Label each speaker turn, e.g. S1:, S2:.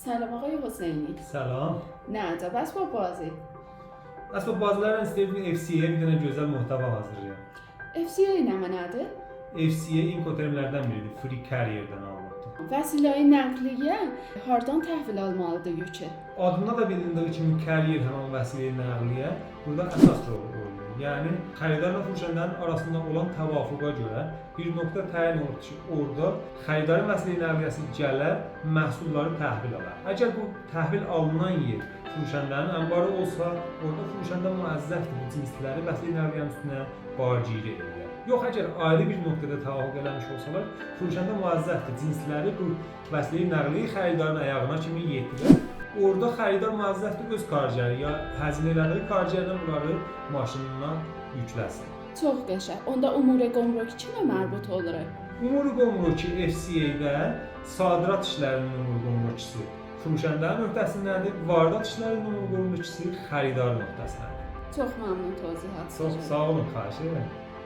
S1: سلام آقای حسینی.
S2: سلام.
S1: نه عجب اسباب بازی.
S2: اسباب bazilərdən istəyirdim FCA bir dənə gözəl muhtava hazırlayam.
S1: FCA nə mənadır?
S2: FCA inkotermlərdən biridir. Free Carrier-dən alınıbdır.
S1: Vəsilə nəqliyə hardan təhvil almalıdır yükü?
S2: Adında da bilindiyi kimi Carrier həmin vəsilə nəqliyə burada əsas rol oynayır. Yəni xəridarla furuşanların arasında olan təvafuqa görə bir nöqtə təyin olunur ki, orada xəridarın vəsilə nəqliyyəsi gələr, məhsulları təhvil alar. Əgər bu təhvil alınan yer furuşanların anbarı olsa, orada furuşanda müəzzəfdir bu cinsləri vəsilə nəqliyyənin üstünə bargiri edir. Yox, əgər ayrı bir nöqtədə təvafuq eləmiş olsalar, furuşanda müəzzəfdir cinsləri bu vəsilə nəqliyyəyi xəridarın ayağına kimi yetirir. Orada xəridar müəzzəfdir öz kargəri ya həzin elədiyi kargərinə bunları maşınından yükləsin.
S1: Çox qəşəng. Onda Umure Qomruk kimə mərbut olur?
S2: Umure Qomruk FCA-də sadirat işlərinin Umure Qomrukçusu furuşanların öhdəsindədir, vardat işlərinin Umure Qomrukçusu xəridar nöqtəsindədir.
S1: Çox məmnun tövzihatınız.
S2: Çox sağ olun, xahiş edirəm.